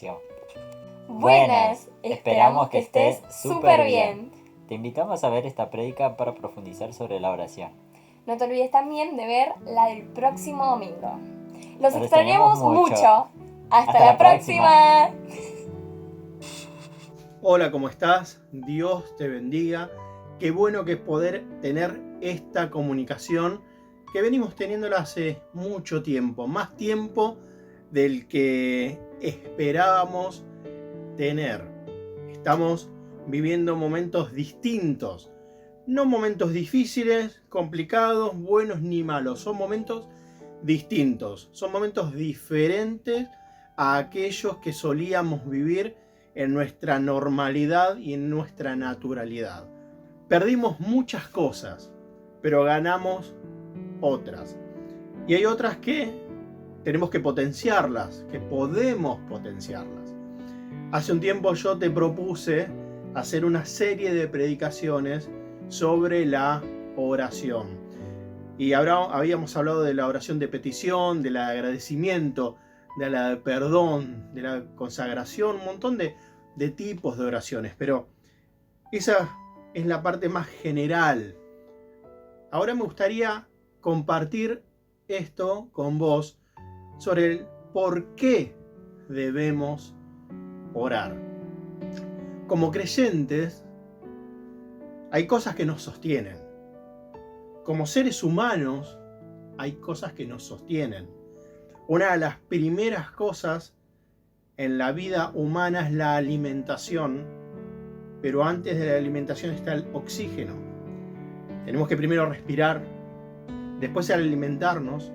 oración. Buenas, esperamos que estés súper bien. Te invitamos a ver esta prédica para profundizar sobre la oración. No te olvides también de ver la del próximo domingo. Los Los extrañamos extrañamos mucho. mucho. Hasta la próxima. Hola, ¿cómo estás? Dios te bendiga. Qué bueno que es poder tener esta comunicación que venimos teniéndola hace mucho tiempo, más tiempo del que esperábamos tener. Estamos viviendo momentos distintos, no momentos difíciles, complicados, buenos ni malos, son momentos distintos, son momentos diferentes a aquellos que solíamos vivir en nuestra normalidad y en nuestra naturalidad. Perdimos muchas cosas, pero ganamos otras. Y hay otras que tenemos que potenciarlas, que podemos potenciarlas. Hace un tiempo yo te propuse hacer una serie de predicaciones sobre la oración. Y habíamos hablado de la oración de petición, del agradecimiento, de la de perdón, de la consagración, un montón de tipos de oraciones. Pero esa es la parte más general. Ahora me gustaría compartir esto con vos sobre el por qué debemos orar. Como creyentes, hay cosas que nos sostienen. Como seres humanos, hay cosas que nos sostienen. Una de las primeras cosas en la vida humana es la alimentación, pero antes de la alimentación está el oxígeno. Tenemos que primero respirar, después alimentarnos,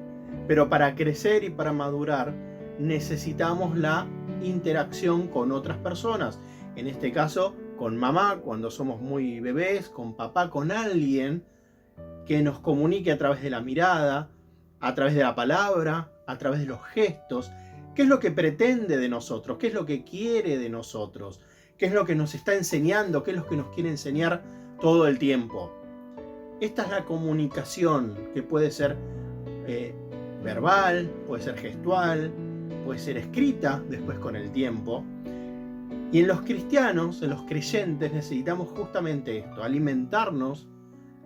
pero para crecer y para madurar necesitamos la interacción con otras personas. En este caso, con mamá, cuando somos muy bebés, con papá, con alguien que nos comunique a través de la mirada, a través de la palabra, a través de los gestos, qué es lo que pretende de nosotros, qué es lo que quiere de nosotros, qué es lo que nos está enseñando, qué es lo que nos quiere enseñar todo el tiempo. Esta es la comunicación que puede ser verbal, puede ser gestual, puede ser escrita después con el tiempo. Y en los cristianos, en los creyentes, necesitamos justamente esto, alimentarnos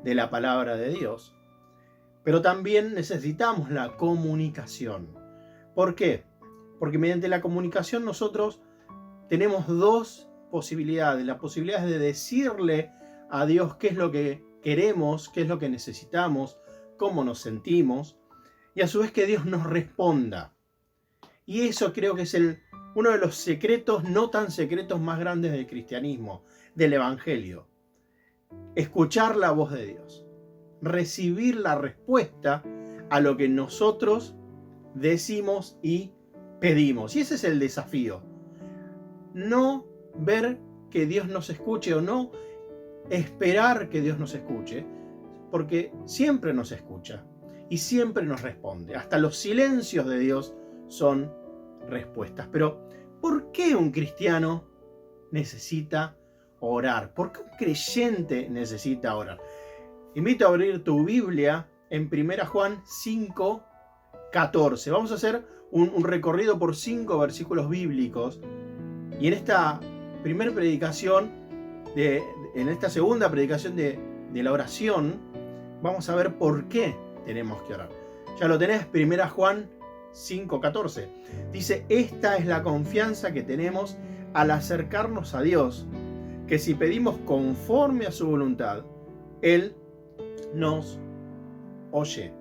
de la palabra de Dios. Pero también necesitamos la comunicación. ¿Por qué? Porque mediante la comunicación nosotros tenemos dos posibilidades. La posibilidad de decirle a Dios qué es lo que queremos, qué es lo que necesitamos, cómo nos sentimos, y a su vez que Dios nos responda. Y eso creo que es uno de los secretos, no tan secretos, más grandes del cristianismo, del evangelio. Escuchar la voz de Dios, recibir la respuesta a lo que nosotros decimos y pedimos. Y ese es el desafío. No ver que Dios nos escuche o no esperar que Dios nos escuche, porque siempre nos escucha y siempre nos responde. Hasta los silencios de Dios son respuestas. Pero ¿por qué un cristiano necesita orar? ¿Por qué un creyente necesita orar? Invito a abrir tu Biblia en 1 Juan 5, 14. Vamos a hacer un recorrido por 5 versículos bíblicos. Y en esta primera predicación, en esta segunda predicación de la oración, vamos a ver por qué tenemos que orar. Ya lo tenés, 1 Juan 5:14. Dice, esta es la confianza que tenemos al acercarnos a Dios, que si pedimos conforme a su voluntad, Él nos oye.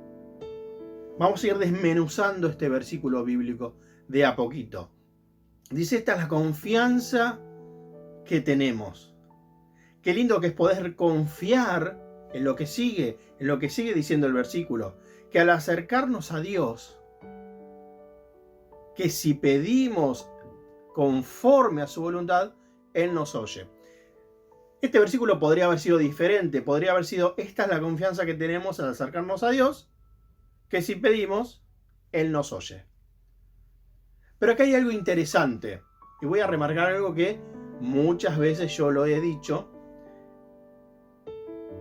Vamos a ir desmenuzando este versículo bíblico de a poquito. Dice, esta es la confianza que tenemos. Qué lindo que es poder confiar en lo que sigue diciendo el versículo, que al acercarnos a Dios, que si pedimos conforme a su voluntad, Él nos oye. Este versículo podría haber sido diferente, podría haber sido, esta es la confianza que tenemos al acercarnos a Dios, que si pedimos, Él nos oye. Pero acá hay algo interesante, y voy a remarcar algo que muchas veces yo lo he dicho,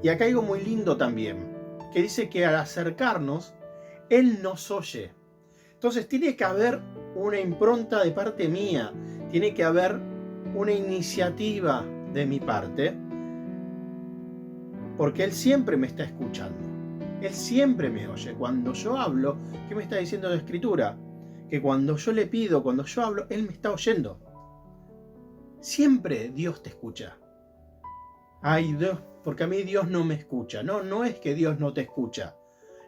y acá hay algo muy lindo también, que dice que al acercarnos, Él nos oye. Entonces tiene que haber una impronta de parte mía, tiene que haber una iniciativa de mi parte, porque Él siempre me está escuchando. Él siempre me oye. Cuando yo hablo, ¿qué me está diciendo la Escritura? Que cuando yo le pido, cuando yo hablo, Él me está oyendo. Siempre Dios te escucha. Ay, Dios, porque a mí Dios no me escucha. No, no es que Dios no te escucha.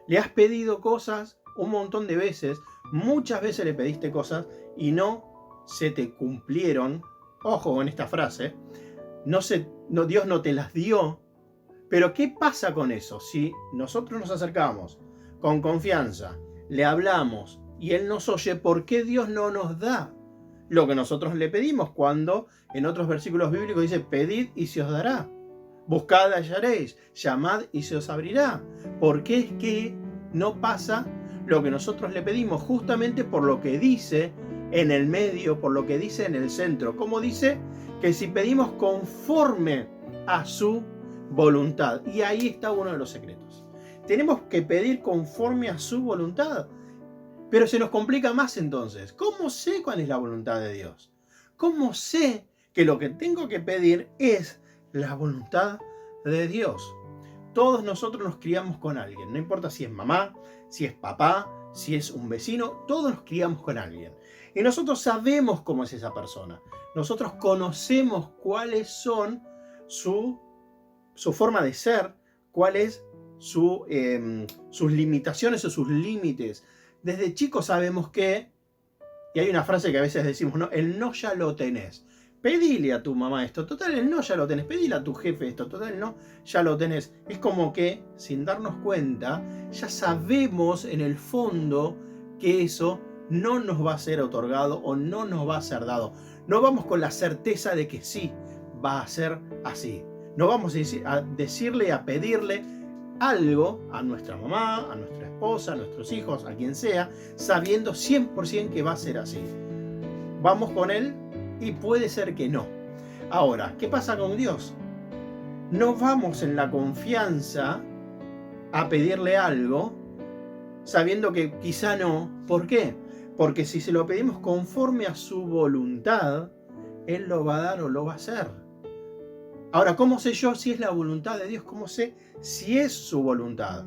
Le has pedido cosas un montón de veces, muchas veces le pediste cosas y no se te cumplieron. Ojo con esta frase. Dios no te las dio. Pero ¿qué pasa con eso? Si nosotros nos acercamos con confianza, le hablamos y Él nos oye, ¿por qué Dios no nos da lo que nosotros le pedimos? Cuando en otros versículos bíblicos dice, pedid y se os dará. Buscad y hallaréis, llamad y se os abrirá. ¿Por qué es que no pasa lo que nosotros le pedimos? Justamente por lo que dice en el medio, por lo que dice en el centro. Como dice que si pedimos conforme a su voluntad. Y ahí está uno de los secretos. Tenemos que pedir conforme a su voluntad. Pero se nos complica más entonces. ¿Cómo sé cuál es la voluntad de Dios? ¿Cómo sé que lo que tengo que pedir es la voluntad de Dios? Todos nosotros nos criamos con alguien. No importa si es mamá, si es papá, si es un vecino. Todos nos criamos con alguien. Y nosotros sabemos cómo es esa persona. Nosotros conocemos cuáles son su forma de ser, cuáles sus limitaciones o sus límites. Desde chicos sabemos que, y hay una frase que a veces decimos, ¿no? El no ya lo tenés. Pedile a tu mamá esto, total el no ya lo tenés. Pedile a tu jefe esto, total el no ya lo tenés. Es como que, sin darnos cuenta, ya sabemos en el fondo que eso no nos va a ser otorgado o no nos va a ser dado. No vamos con la certeza de que sí va a ser así. No vamos a decirle, a pedirle algo a nuestra mamá, a nuestra esposa, a nuestros hijos, a quien sea, sabiendo 100% que va a ser así. Vamos con Él y puede ser que no. Ahora, ¿qué pasa con Dios? No vamos en la confianza a pedirle algo sabiendo que quizá no. ¿Por qué? Porque si se lo pedimos conforme a su voluntad, Él lo va a dar o lo va a hacer. Ahora, ¿cómo sé yo si es la voluntad de Dios? ¿Cómo sé si es su voluntad?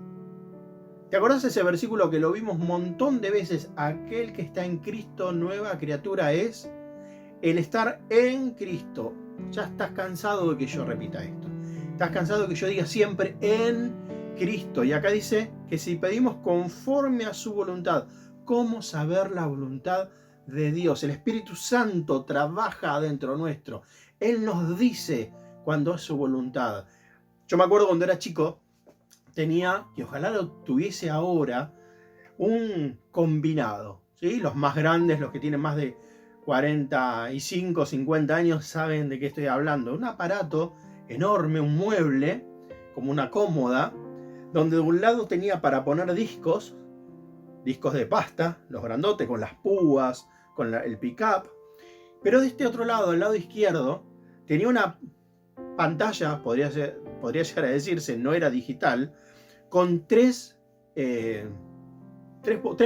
¿Te acordás de ese versículo que lo vimos un montón de veces? Aquel que está en Cristo, nueva criatura es. El estar en Cristo. Ya estás cansado de que yo repita esto. Estás cansado de que yo diga siempre en Cristo. Y acá dice que si pedimos conforme a su voluntad, ¿cómo saber la voluntad de Dios? El Espíritu Santo trabaja adentro nuestro. Él nos dice cuando es su voluntad. Yo me acuerdo cuando era chico, tenía, y ojalá lo tuviese ahora, un combinado. ¿Sí? Los más grandes, los que tienen más de 45, 50 años, saben de qué estoy hablando. Un aparato enorme, un mueble, como una cómoda, donde de un lado tenía para poner discos de pasta, los grandotes, con las púas, con el pick-up. Pero de este otro lado, al lado izquierdo, tenía una pantalla, podría llegar a decirse, no era digital, con tres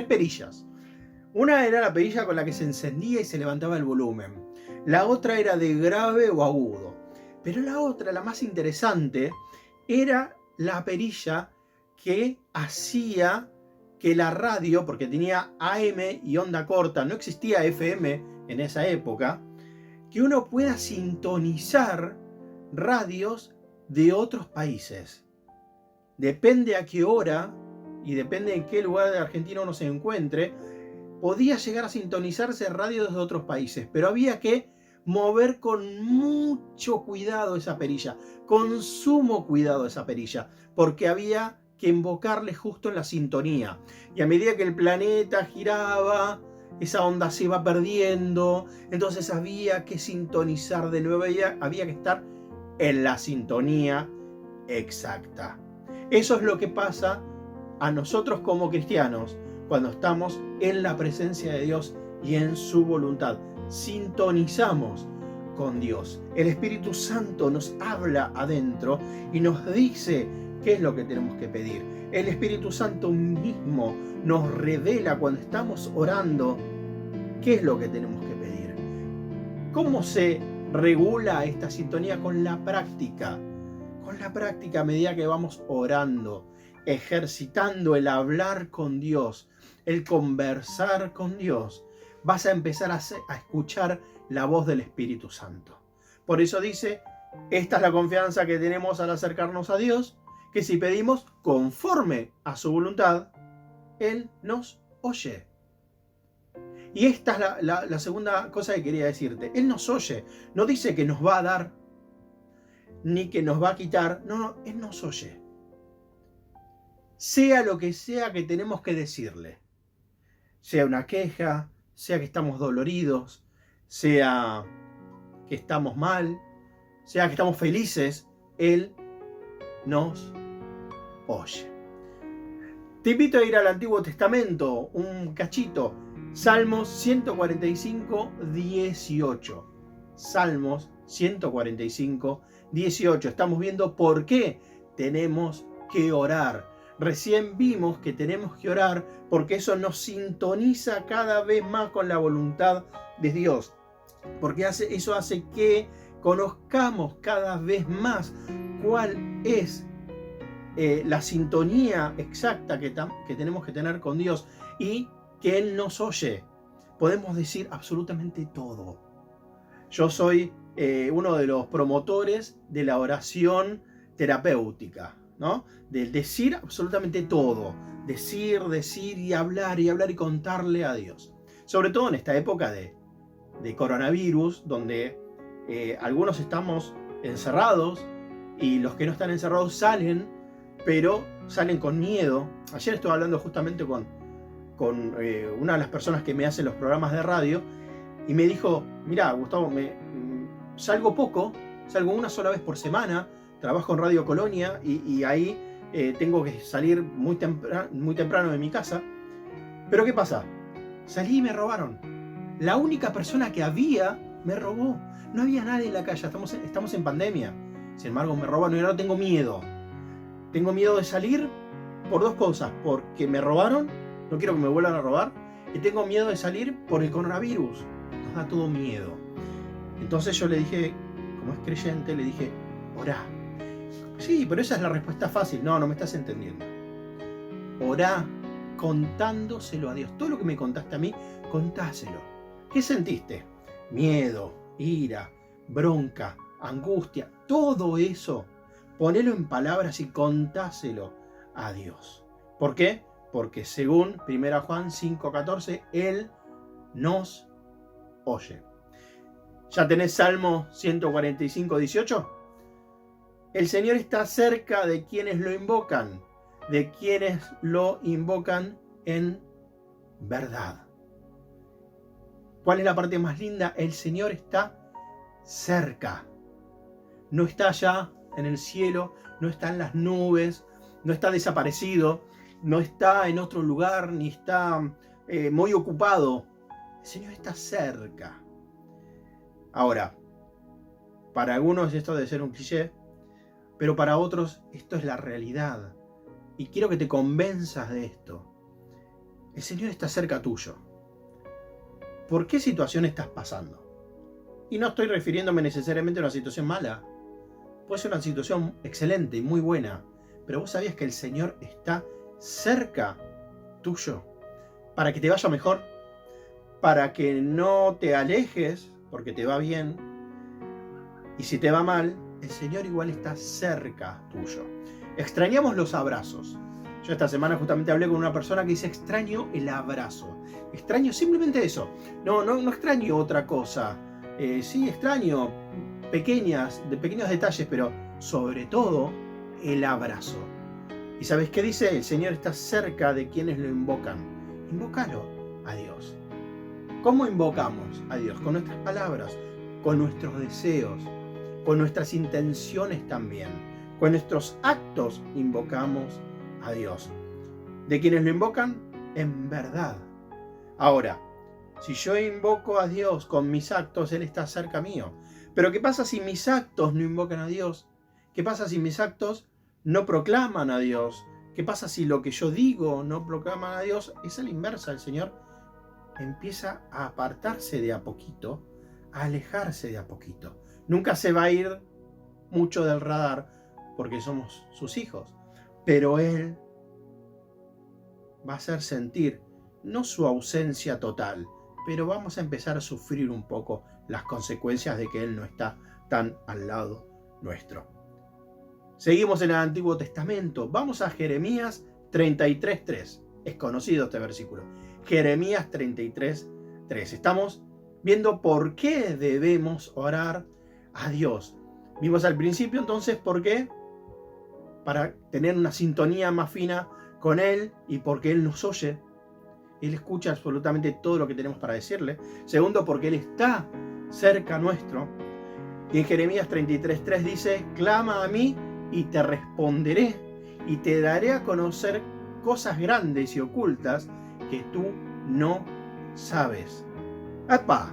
perillas. Una era la perilla con la que se encendía y se levantaba el volumen. La otra era de grave o agudo. Pero la otra, la más interesante, era la perilla que hacía que la radio, porque tenía AM y onda corta, no existía FM en esa época, que uno pueda sintonizar radios de otros países. Depende a qué hora y depende en qué lugar de Argentina uno se encuentre, podía llegar a sintonizarse radios de otros países, pero había que mover con mucho cuidado esa perilla, con sumo cuidado esa perilla, porque había que invocarle justo en la sintonía. Y a medida que el planeta giraba, esa onda se iba perdiendo, entonces había que sintonizar de nuevo, había que estar en la sintonía exacta. Eso es lo que pasa a nosotros como cristianos cuando estamos en la presencia de Dios y en su voluntad. Sintonizamos con Dios. El Espíritu Santo nos habla adentro y nos dice qué es lo que tenemos que pedir. El Espíritu Santo mismo nos revela cuando estamos orando qué es lo que tenemos que pedir. ¿Cómo se regula esta sintonía? Con la práctica. Con la práctica, a medida que vamos orando, ejercitando el hablar con Dios, el conversar con Dios, vas a empezar a escuchar la voz del Espíritu Santo. Por eso dice, esta es la confianza que tenemos al acercarnos a Dios, que si pedimos conforme a su voluntad, Él nos oye. Y esta es la segunda cosa que quería decirte. Él nos oye. No dice que nos va a dar, ni que nos va a quitar. No, Él nos oye. Sea lo que sea que tenemos que decirle. Sea una queja, sea que estamos doloridos, sea que estamos mal, sea que estamos felices, Él nos oye. Te invito a ir al Antiguo Testamento, un cachito. Salmos 145, 18. Salmos 145, 18. Estamos viendo por qué tenemos que orar. Recién vimos que tenemos que orar porque eso nos sintoniza cada vez más con la voluntad de Dios. Porque eso hace que conozcamos cada vez más cuál es la sintonía exacta que tenemos que tener con Dios y que Él nos oye. Podemos decir absolutamente todo. Yo soy uno de los promotores de la oración terapéutica, ¿no? Del decir absolutamente todo. Decir y hablar y contarle a Dios. Sobre todo en esta época de coronavirus, donde algunos estamos encerrados y los que no están encerrados salen, pero salen con miedo. Ayer estuve hablando justamente con una de las personas que me hacen los programas de radio y me dijo, mirá, Gustavo, salgo poco, salgo una sola vez por semana, trabajo en Radio Colonia y ahí tengo que salir muy temprano de mi casa. Pero ¿qué pasa? Salí y me robaron. La única persona que había me robó. No había nadie en la calle, estamos en pandemia. Sin embargo, me roban y ahora tengo miedo. Tengo miedo de salir por dos cosas. Porque me robaron, no quiero que me vuelvan a robar. Y tengo miedo de salir por el coronavirus. Nos da todo miedo. Entonces yo le dije, como es creyente, le dije, orá. Sí, pero esa es la respuesta fácil. No me estás entendiendo. Orá contándoselo a Dios. Todo lo que me contaste a mí, contáselo. ¿Qué sentiste? Miedo, ira, bronca, angustia, todo eso, ponelo en palabras y contáselo a Dios. ¿Por qué? Porque según 1 Juan 5:14, Él nos oye. ¿Ya tenés Salmo 145:18? El Señor está cerca de quienes lo invocan, en verdad. ¿Cuál es la parte más linda? El Señor está cerca. No está allá en el cielo, no está en las nubes, no está desaparecido, no está en otro lugar, ni está muy ocupado. El Señor está cerca. Ahora, para algunos esto debe ser un cliché, pero para otros esto es la realidad. Y quiero que te convenzas de esto. El Señor está cerca tuyo. ¿Por qué situación estás pasando? Y no estoy refiriéndome necesariamente a una situación mala. Puede ser una situación excelente y muy buena. Pero vos sabías que el Señor está cerca tuyo. Para que te vaya mejor. Para que no te alejes porque te va bien. Y si te va mal, el Señor igual está cerca tuyo. Extrañamos los abrazos. Yo esta semana justamente hablé con una persona que dice extraño el abrazo. Extraño simplemente eso. No extraño otra cosa. Sí, extraño pequeños detalles, pero sobre todo el abrazo. ¿Y sabes qué dice? El Señor está cerca de quienes lo invocan. Invócalo a Dios. ¿Cómo invocamos a Dios? Con nuestras palabras, con nuestros deseos, con nuestras intenciones también. Con nuestros actos invocamos a Dios. ¿De quienes lo invocan? En verdad. Ahora, si yo invoco a Dios con mis actos, Él está cerca mío. Pero ¿qué pasa si mis actos no invocan a Dios? ¿Qué pasa si mis actos no proclaman a Dios? ¿Qué pasa si lo que yo digo no proclaman a Dios? Es a la inversa. El Señor empieza a apartarse de a poquito, a alejarse de a poquito. Nunca se va a ir mucho del radar porque somos sus hijos, pero Él va a hacer sentir no su ausencia total, pero vamos a empezar a sufrir un poco las consecuencias de que Él no está tan al lado nuestro. Seguimos en el Antiguo Testamento. Vamos a Jeremías 33:3. Es conocido este versículo. Jeremías 33:3. Estamos viendo por qué debemos orar a Dios. Vimos al principio entonces por qué. Para tener una sintonía más fina con Él y porque Él nos oye. Él escucha absolutamente todo lo que tenemos para decirle. Segundo, porque Él está cerca nuestro. Y en Jeremías 33:3 dice: clama a mí y te responderé y te daré a conocer cosas grandes y ocultas que tú no sabes. ¡Epa!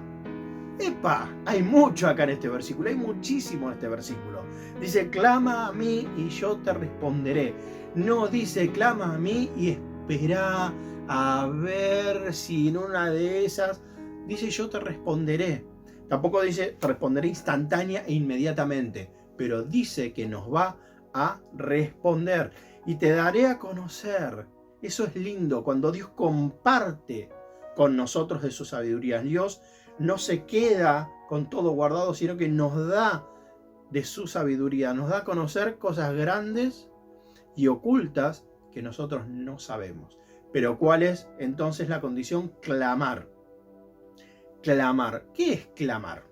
¡Epa! Hay mucho acá en este versículo, hay muchísimo en este versículo. Dice: clama a mí y yo te responderé. No dice: clama a mí y espera a ver si en una de esas. Dice: yo te responderé. Tampoco dice: te responderé instantánea e inmediatamente, pero dice que nos va a responder y te daré a conocer. Eso es lindo, cuando Dios comparte con nosotros de su sabiduría. Dios no se queda con todo guardado, sino que nos da de su sabiduría, nos da a conocer cosas grandes y ocultas que nosotros no sabemos. Pero ¿cuál es entonces la condición? Clamar. Clamar. ¿Qué es clamar?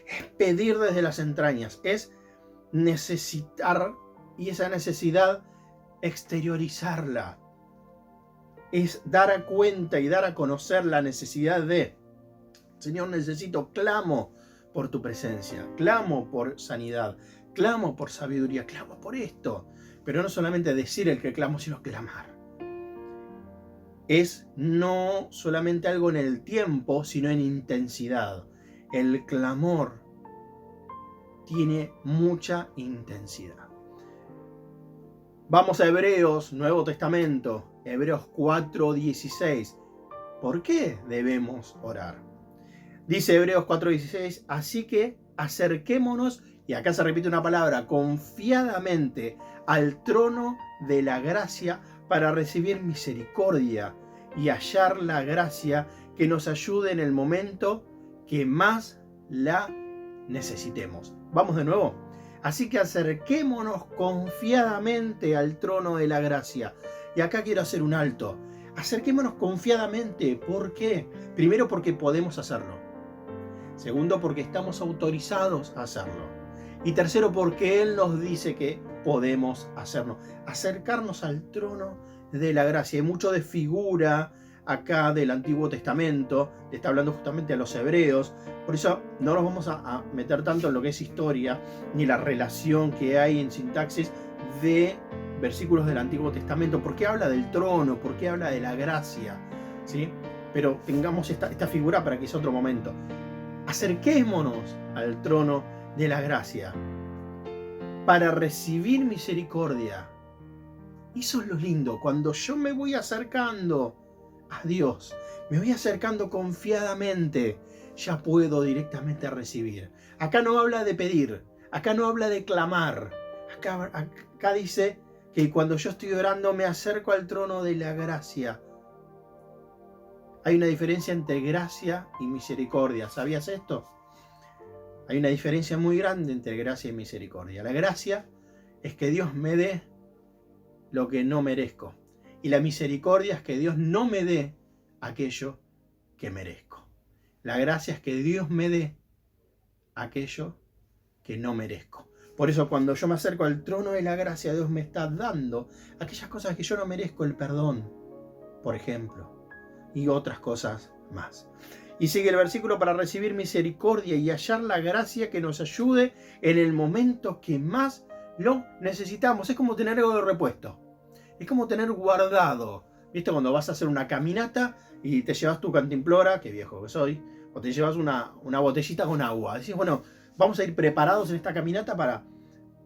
Es pedir desde las entrañas, es necesitar, y esa necesidad exteriorizarla. Es dar a cuenta y dar a conocer la necesidad de: Señor, necesito, clamo por tu presencia, clamo por sanidad, clamo por sabiduría, clamo por esto. Pero no solamente decir el que clamo, sino clamar. Es no solamente algo en el tiempo, sino en intensidad. El clamor tiene mucha intensidad. Vamos a Hebreos, Nuevo Testamento, Hebreos 4:16. ¿Por qué debemos orar? Dice Hebreos 4:16: así que acerquémonos, y acá se repite una palabra, confiadamente al trono de la gracia para recibir misericordia y hallar la gracia que nos ayude en el momento que más la necesitemos. Vamos de nuevo. Así que acerquémonos confiadamente al trono de la gracia. Y acá quiero hacer un alto. Acerquémonos confiadamente. ¿Por qué? Primero, porque podemos hacerlo. Segundo, porque estamos autorizados a hacerlo. Y tercero, porque Él nos dice que podemos hacerlo. Acercarnos al trono de la gracia. Hay mucho de figura acá del Antiguo Testamento. Le está hablando justamente a los hebreos. Por eso no nos vamos a meter tanto en lo que es historia, ni la relación que hay en sintaxis de versículos del Antiguo Testamento. ¿Por qué habla del trono? ¿Por qué habla de la gracia? ¿Sí? Pero tengamos esta figura para que es otro momento. Acerquémonos al trono de la gracia para recibir misericordia. Eso es lo lindo. Cuando yo me voy acercando a Dios, me voy acercando confiadamente, ya puedo directamente recibir. Acá no habla de pedir, acá no habla de clamar. Acá dice que cuando yo estoy orando me acerco al trono de la gracia. Hay una diferencia entre gracia y misericordia. ¿Sabías esto? Hay una diferencia muy grande entre gracia y misericordia. La gracia es que Dios me dé lo que no merezco. Y la misericordia es que Dios no me dé aquello que merezco. La gracia es que Dios me dé aquello que no merezco. Por eso cuando yo me acerco al trono de la gracia, Dios me está dando aquellas cosas que yo no merezco, el perdón, por ejemplo, y otras cosas más. Y sigue el versículo: para recibir misericordia y hallar la gracia que nos ayude en el momento que más lo necesitamos. Es como tener algo de repuesto. Es como tener guardado. ¿Viste? Cuando vas a hacer una caminata y te llevas tu cantimplora, qué viejo que soy, o te llevas una botellita con agua. Decís, bueno, vamos a ir preparados en esta caminata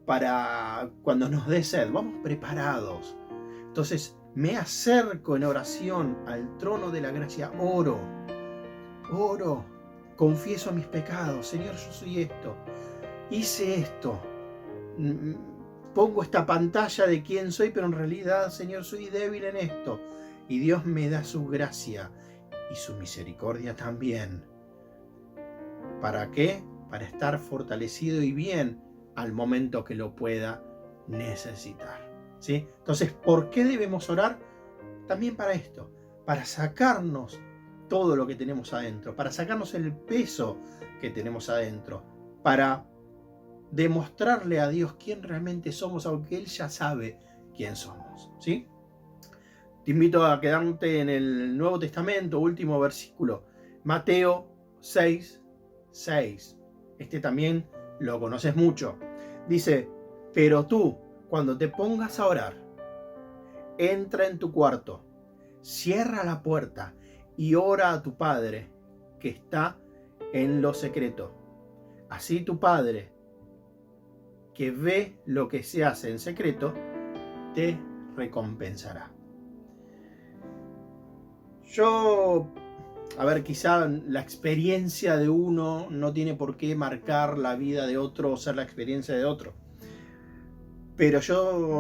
para cuando nos dé sed. Vamos preparados. Entonces me acerco en oración al trono de la gracia. Oro confieso mis pecados. Señor, yo soy esto, hice esto, pongo esta pantalla de quién soy, pero en realidad, Señor, soy débil en esto. Y Dios me da su gracia y su misericordia también. ¿Para qué? Para estar fortalecido y bien al momento que lo pueda necesitar. ¿Sí? Entonces, ¿por qué debemos orar? También para esto, para sacarnos todo lo que tenemos adentro, para sacarnos el peso que tenemos adentro, para demostrarle a Dios quién realmente somos, aunque Él ya sabe quién somos. ¿Sí? Te invito a quedarte en el Nuevo Testamento, último versículo, Mateo 6:6. Este también lo conoces mucho. Dice, pero tú, cuando te pongas a orar, entra en tu cuarto, cierra la puerta y ora a tu Padre que está en lo secreto. Así tu Padre, que ve lo que se hace en secreto, te recompensará. Quizá la experiencia de uno no tiene por qué marcar la vida de otro o ser la experiencia de otro. Pero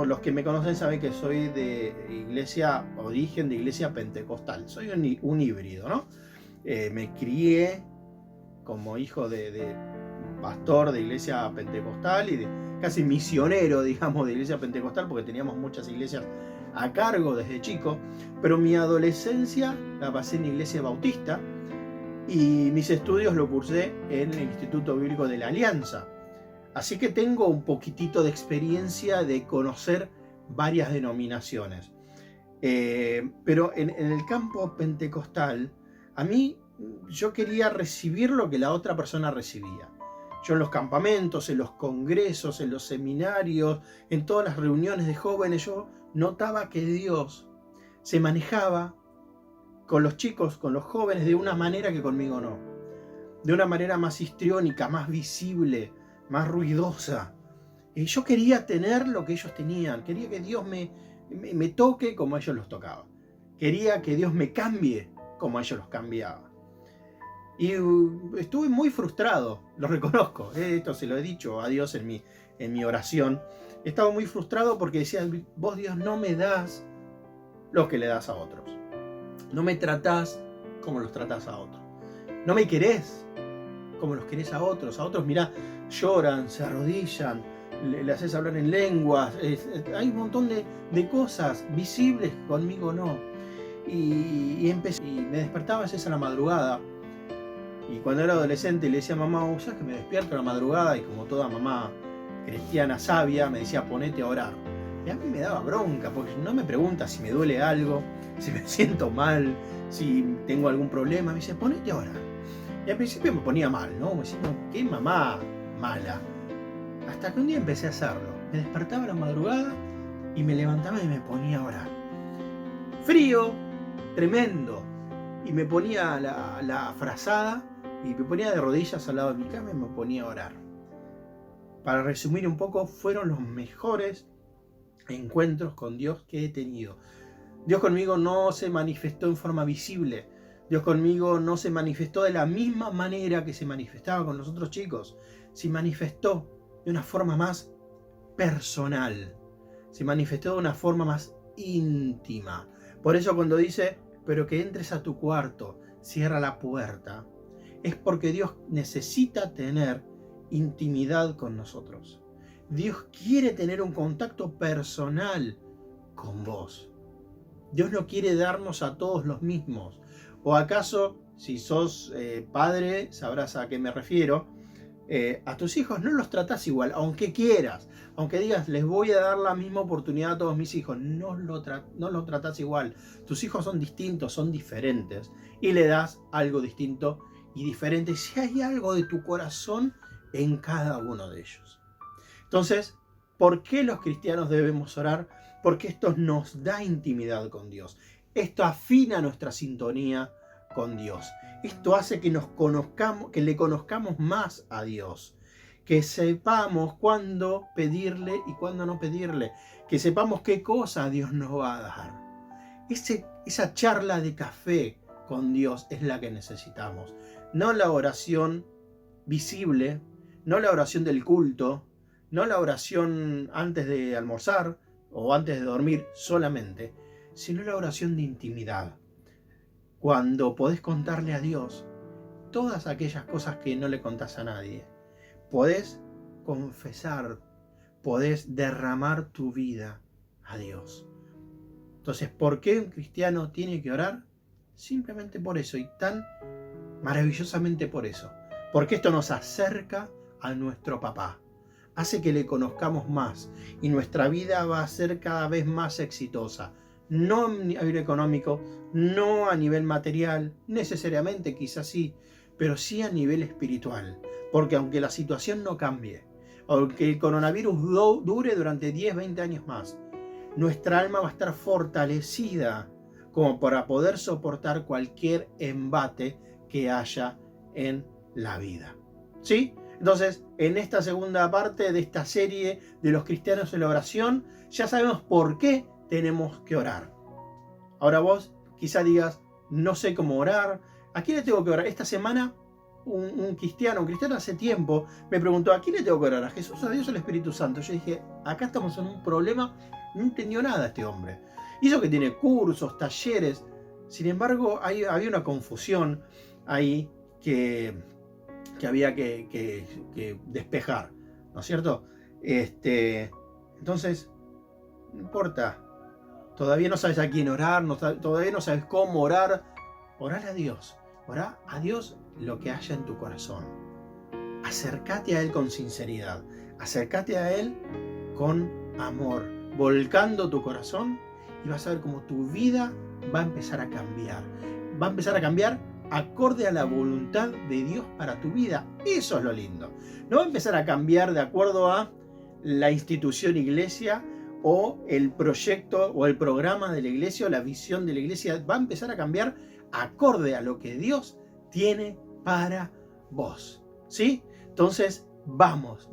los que me conocen saben que soy de origen de iglesia pentecostal. Soy un híbrido, ¿no? Me crié como hijo de pastor de iglesia pentecostal y casi misionero, digamos, de iglesia pentecostal, porque teníamos muchas iglesias a cargo desde chico. Pero mi adolescencia la pasé en iglesia bautista y mis estudios lo cursé en el Instituto Bíblico de la Alianza. Así que tengo un poquitito de experiencia de conocer varias denominaciones. Pero en el campo pentecostal, yo quería recibir lo que la otra persona recibía. Yo en los campamentos, en los congresos, en los seminarios, en todas las reuniones de jóvenes, yo notaba que Dios se manejaba con los chicos, con los jóvenes, de una manera que conmigo no. De una manera más histriónica, más visible, más ruidosa. Y yo quería tener lo que ellos tenían. Quería que Dios me toque como ellos los tocaban. Quería que Dios me cambie como ellos los cambiaba. Y estuve muy frustrado, lo reconozco. Esto se lo he dicho a Dios en mi oración. Estaba muy frustrado porque decía, vos Dios no me das lo que le das a otros. No me tratás como los tratás a otros. No me querés como los querés a otros. A otros, mirá, lloran, se arrodillan, le haces hablar en lenguas. Hay un montón de cosas visibles, conmigo no. Y me despertaba a veces a la madrugada. Y cuando era adolescente le decía a mamá, ¿sabes que me despierto a la madrugada? Y como toda mamá cristiana sabia, me decía, ponete a orar. Y a mí me daba bronca, porque no me pregunta si me duele algo, si me siento mal, si tengo algún problema. Me dice, ponete a orar. Y al principio me ponía mal, ¿no? Me decía, qué mamá mala. Hasta que un día empecé a hacerlo. Me despertaba a la madrugada y me levantaba y me ponía a orar. Frío, tremendo. Y me ponía la frazada y me ponía de rodillas al lado de mi cama y me ponía a orar. Para resumir un poco, fueron los mejores encuentros con Dios que he tenido. Dios conmigo no se manifestó en forma visible. Dios conmigo no se manifestó de la misma manera que se manifestaba con los otros chicos. Se manifestó de una forma más personal. Se manifestó de una forma más íntima. Por eso cuando dice, pero que entres a tu cuarto, cierra la puerta, es porque Dios necesita tener intimidad con nosotros. Dios quiere tener un contacto personal con vos. Dios no quiere darnos a todos los mismos. ¿O acaso, si sos padre, sabrás a qué me refiero? A tus hijos no los tratás igual, aunque quieras, aunque digas, les voy a dar la misma oportunidad a todos mis hijos, no los tratás igual. Tus hijos son distintos, son diferentes, y le das algo distinto y diferente, si hay algo de tu corazón en cada uno de ellos. Entonces, ¿por qué los cristianos debemos orar? Porque esto nos da intimidad con Dios. Esto afina nuestra sintonía con Dios. Esto hace que nos conozcamos, que le conozcamos más a Dios. Que sepamos cuándo pedirle y cuándo no pedirle. Que sepamos qué cosa Dios nos va a dar. Esa charla de café con Dios es la que necesitamos. no la oración visible, no la oración del culto, no la oración antes de almorzar o antes de dormir solamente, sino la oración de intimidad. Cuando podés contarle a Dios todas aquellas cosas que no le contás a nadie. Podés confesar, podés derramar tu vida a Dios. Entonces, ¿por qué un cristiano tiene que orar? Simplemente por eso, y tan maravillosamente por eso. Porque esto nos acerca a nuestro papá. Hace que le conozcamos más y nuestra vida va a ser cada vez más exitosa. No a nivel económico, no a nivel material, necesariamente, quizás sí, pero sí a nivel espiritual. Porque aunque la situación no cambie, aunque el coronavirus dure durante 10, 20 años más, nuestra alma va a estar fortalecida como para poder soportar cualquier embate que haya en la vida. ¿Sí? Entonces, en esta segunda parte de esta serie de los cristianos en la oración, ya sabemos por qué tenemos que orar. Ahora vos quizá digas, no sé cómo orar. ¿A quién le tengo que orar? Esta semana un cristiano hace tiempo me preguntó, ¿a quién le tengo que orar? ¿A Jesús, a Dios o al Espíritu Santo? Yo dije, acá estamos en un problema. No entendió nada este hombre. Hizo que tiene cursos, talleres. Sin embargo, había una confusión ahí que había que despejar, ¿no es cierto? Entonces, no importa. Todavía no sabes a quién orar, todavía no sabes cómo orar. Orar a Dios. Orá a Dios lo que haya en tu corazón. Acércate a Él con sinceridad. Acércate a Él con amor, volcando tu corazón, y vas a ver cómo tu vida va a empezar a cambiar. Va a empezar a cambiar acorde a la voluntad de Dios para tu vida. Eso es lo lindo. No va a empezar a cambiar de acuerdo a la institución iglesia o el proyecto o el programa de la iglesia o la visión de la iglesia. Va a empezar a cambiar acorde a lo que Dios tiene para vos. ¿Sí? Entonces, vamos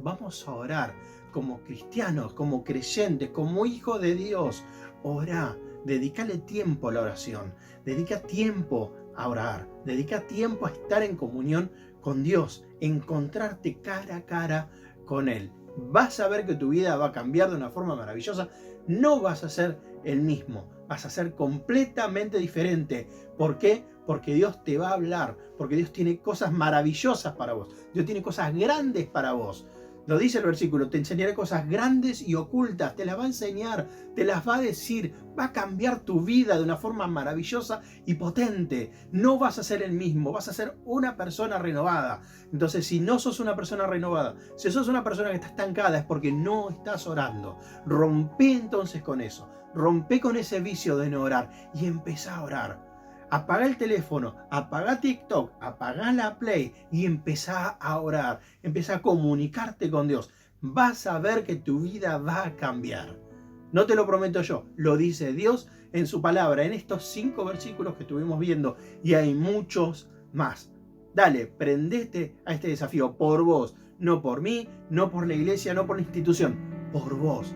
a orar como cristianos, como creyentes, como hijos de Dios. Orá, dedícale tiempo a la oración, dedica tiempo a orar, dedica tiempo a estar en comunión con Dios, encontrarte cara a cara con Él. Vas a ver que tu vida va a cambiar de una forma maravillosa. No vas a ser el mismo, vas a ser completamente diferente. ¿Por qué? Porque Dios te va a hablar, porque Dios tiene cosas maravillosas para vos, Dios tiene cosas grandes para vos. Lo dice el versículo, te enseñaré cosas grandes y ocultas, te las va a enseñar, te las va a decir, va a cambiar tu vida de una forma maravillosa y potente. No vas a ser el mismo, vas a ser una persona renovada. Entonces, si no sos una persona renovada, si sos una persona que está estancada, es porque no estás orando. Rompé entonces con eso, rompé con ese vicio de no orar y empezá a orar. Apagá el teléfono, apagá TikTok, apagá la Play y empezá a orar. Empezá a comunicarte con Dios. Vas a ver que tu vida va a cambiar. No te lo prometo yo, lo dice Dios en su palabra, en estos 5 versículos que estuvimos viendo, y hay muchos más. Dale, prendete a este desafío por vos, no por mí, no por la iglesia, no por la institución, por vos,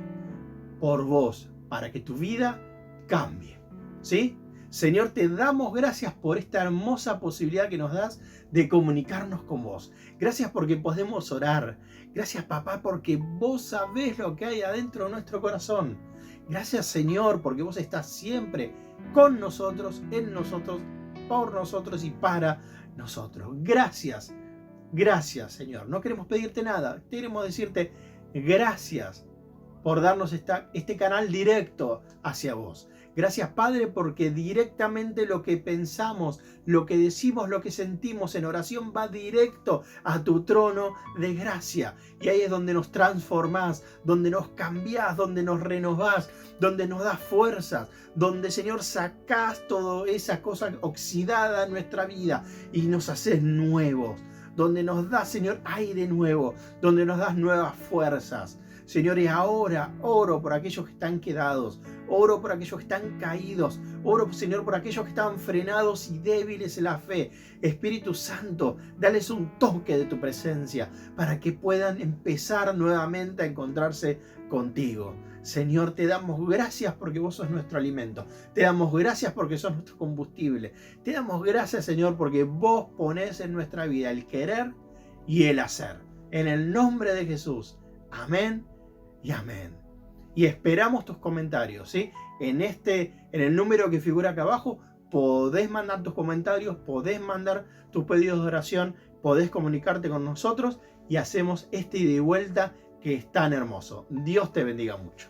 para que tu vida cambie. ¿Sí? Señor, te damos gracias por esta hermosa posibilidad que nos das de comunicarnos con vos. Gracias porque podemos orar. Gracias, papá, porque vos sabés lo que hay adentro de nuestro corazón. Gracias, Señor, porque vos estás siempre con nosotros, en nosotros, por nosotros y para nosotros. Gracias, Señor. No queremos pedirte nada, queremos decirte gracias por darnos este canal directo hacia vos. Gracias, Padre, porque directamente lo que pensamos, lo que decimos, lo que sentimos en oración va directo a tu trono de gracia. Y ahí es donde nos transformás, donde nos cambiás, donde nos renovás, donde nos das fuerzas, donde, Señor, sacás toda esa cosa oxidada en nuestra vida y nos haces nuevos, donde nos das, Señor, aire nuevo, donde nos das nuevas fuerzas. Señor, y ahora oro por aquellos que están quedados, oro por aquellos que están caídos, oro, Señor, por aquellos que están frenados y débiles en la fe. Espíritu Santo, dales un toque de tu presencia para que puedan empezar nuevamente a encontrarse contigo. Señor, te damos gracias porque vos sos nuestro alimento. Te damos gracias porque sos nuestro combustible. Te damos gracias, Señor, porque vos ponés en nuestra vida el querer y el hacer. En el nombre de Jesús. Amén y amén. Y esperamos tus comentarios, ¿sí? En el número que figura acá abajo, podés mandar tus comentarios, podés mandar tus pedidos de oración, podés comunicarte con nosotros y hacemos este ida y vuelta que es tan hermoso. Dios te bendiga mucho.